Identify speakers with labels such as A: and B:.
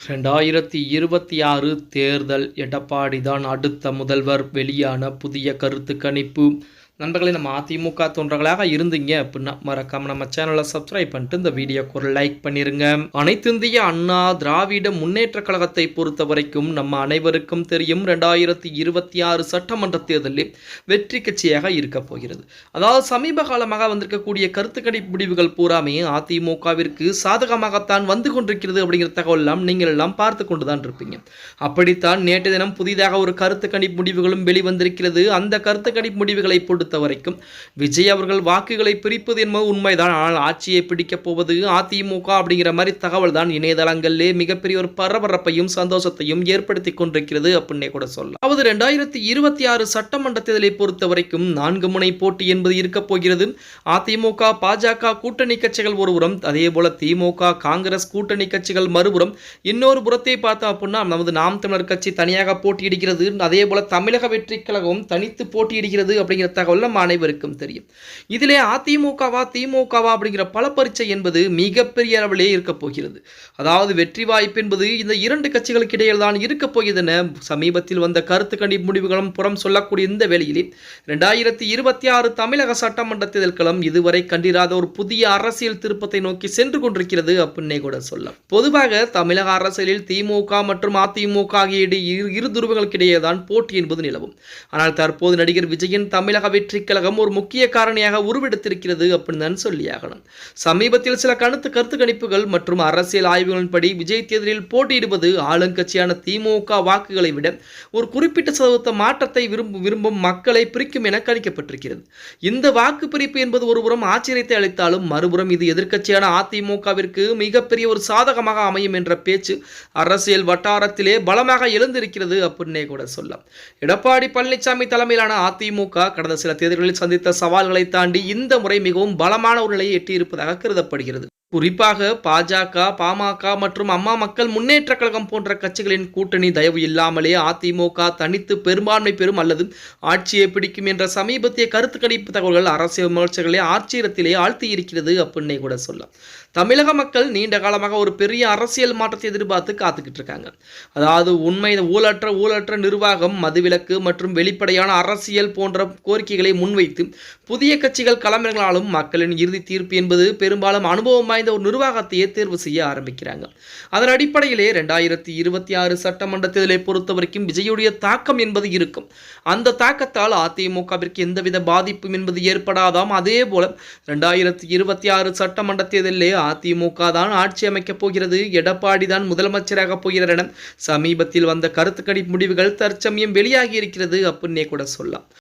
A: 2026 தேர்தல் எடப்பாடி தான் அடுத்த முதல்வர் வெளியான புதிய கருத்து கணிப்பு. நண்பர்களே, நம்ம அதிமுக தொண்டர்களாக இருந்தீங்க அப்படின்னா மறக்காம நம்ம சேனலை சப்ஸ்கிரைப் பண்ணிட்டு இந்த வீடியோக்கு ஒரு லைக் பண்ணிருங்க. அனைத்திந்திய அண்ணா திராவிட முன்னேற்ற கழகத்தை பொறுத்த வரைக்கும் நம்ம அனைவருக்கும் தெரியும் 2026 சட்டமன்ற தேர்தலில் வெற்றி கட்சியாக இருக்க போகிறது. அதாவது சமீப காலமாக வந்திருக்கக்கூடிய கருத்து கணிப்பு முடிவுகள் பூராமே அதிமுகவிற்கு சாதகமாகத்தான் வந்து கொண்டிருக்கிறது அப்படிங்கிற தகவல் எல்லாம் நீங்கள் எல்லாம் பார்த்து கொண்டுதான் இருப்பீங்க. அப்படித்தான் நேற்று தினம் புதிதாக ஒரு கருத்து கணிப்பு முடிவுகளும் வெளிவந்திருக்கிறது. அந்த கருத்து கணிப்பு முடிவுகளை பொறுத்த வரைக்கும் விஜய் அவர்கள் வாக்குகளை பிரிப்பது என்பது உண்மைதான். ஆனால் ஆட்சியை பிடிக்கப் போவது அதிமுக அப்படிங்கிற மாதிரி தகவல் தான் இணையதளங்களிலே மிகப்பெரிய ஒரு பரபரப்பையும் சந்தோஷத்தையும் ஏற்படுத்தி கொண்டிருக்கிறது அப்படின்னே கூட சொல்லலாம். அதாவது 2026 சட்டமன்ற தேர்தலை பொறுத்த வரைக்கும் 4 முனை போட்டி என்பது இருக்க போகிறது. அதிமுக பாஜக கூட்டணி கட்சிகள் ஒருபுறம், அதே போல திமுக காங்கிரஸ் கூட்டணி கட்சிகள் மறுபுறம். இன்னொரு புறத்தை பார்த்தோம் அப்படின்னா நமது நாம் தமிழர் கட்சி தனியாக போட்டியிடுகிறது. அதே போல தமிழக வெற்றி கழகம் தனித்து போட்டியிடுகிறது அப்படிங்கிற தகவல் நம்ம அனைவருக்கும் தெரியும். இதிலே அதிமுகவா திமுகவா அப்படிங்கிற பல பரீட்சை என்பது மிகப்பெரிய அளவிலே இருக்க போகிறது. அதாவது வெற்றி வாய்ப்பு என்பது இந்த இரண்டு கட்சிகளுக்கு இடையில் தான் இருக்க போகிறது என சமீபத்தில் வந்த கருத்து கணிப்பு முடிவுகளும் புறம் சொல்லக்கூடிய இந்த வேளையிலே 2026 தமிழக சட்டமன்ற தேர்தல் களம் இதுவரை கண்டிராத ஒரு புதிய அரசியல் திருப்பத்தை நோக்கி சென்று கொண்டிருக்கிறது அப்படின்னே கூட சொல்லலாம். பொதுவாக தமிழக அரசியலில் திமுக மற்றும் அதிமுக ஆகிய இரு துருவங்களுக்கிடையே தான் போட்டி என்பது நிலவும். ஆனால் தற்போது நடிகர் விஜயின் தமிழக வெற்றி கழகம் ஒரு முக்கிய காரணியாக உருவெடுத்திருக்கிறது அப்படின்னு தான் சொல்லியாகணும். சமீபத்தில் சில கருத்து கணிப்புகள் மற்றும் அரசியல் ஆய்வுகளின்படி விஜய் தேர்தலில் போட்டியிடுவது ஆளுங்கட்சியான திமுக வாக்குகளை விட ஒரு குறிப்பிட்ட சதவீத மாற்றத்தை விரும்பும் மக்களை பிரிக்கும் என கணிக்கப்பட்டிருக்கிறது. இந்த வாக்கு பிரிப்பு என்பது ஒருபுறம் ஆச்சரியத்தை அளித்தாலும் மறுபுறம் இது எதிர்க்கட்சியான அதிமுகவிற்கு மிகப்பெரிய ஒரு சாதகமாக அமையும் என்ற பேச்சு அரசியல் வட்டாரத்திலே பலமாக எழுந்திருக்கிறது அப்படின்னே கூட சொல்லலாம். எடப்பாடி பழனிசாமி தலைமையிலான அதிமுக கடந்த சில தேர்தல்களில் சந்தித்த சவால்களை தாண்டி இந்த முறை மிகவும் பலமான ஒரு நிலையை எட்டியிருப்பதாக கருதப்படுகிறது. குறிப்பாக பாஜக, பாமக மற்றும் அம்மா மக்கள் முன்னேற்ற கழகம் போன்ற கட்சிகளின் கூட்டணி தயவு இல்லாமலே அதிமுக தனித்து பெரும்பான்மை பெறும் அல்லது ஆட்சியை பிடிக்கும் என்ற சமீபத்திய கருத்து கணிப்பு தகவல்கள் அரசியல் விமர்சகர்களை ஆச்சரியத்திலே ஆழ்த்தி இருக்கிறது அப்படின்னே கூட சொல்லலாம். தமிழக மக்கள் நீண்ட காலமாக ஒரு பெரிய அரசியல் மாற்றத்தை எதிர்பார்த்து காத்துக்கிட்டு இருக்காங்க. அதாவது உண்மை ஊழற்ற நிர்வாகம், மதுவிலக்கு மற்றும் வெளிப்படையான அரசியல் போன்ற கோரிக்கைகளை முன்வைத்து புதிய கட்சிகள் களமிறங்கினாலும் மக்களின் இறுதி தீர்ப்பு என்பது பெரும்பாலும் அனுபவம் வாய்ந்த ஒரு நிர்வாகத்தையே தேர்வு செய்ய ஆரம்பிக்கிறாங்க. அதன் அடிப்படையிலே 2026 சட்டமன்ற தேர்தலை பொறுத்தவரைக்கும் விஜயுடைய தாக்கம் என்பது இருக்கும். அந்த தாக்கத்தால் அதிமுகவிற்கு எந்தவித பாதிப்பும் என்பது ஏற்படாதாம். அதே போல 2026 சட்டமன்ற தேர்தலிலே அதிமுக தான் ஆட்சி அமைக்கப் போகிறது, எடப்பாடி தான் முதலமைச்சராக போகிறார் என சமீபத்தில் வந்த கருத்து கணிப்பு முடிவுகள் தற்சமயம் வெளியாகி இருக்கிறது அப்படின்னே கூட சொல்லலாம்.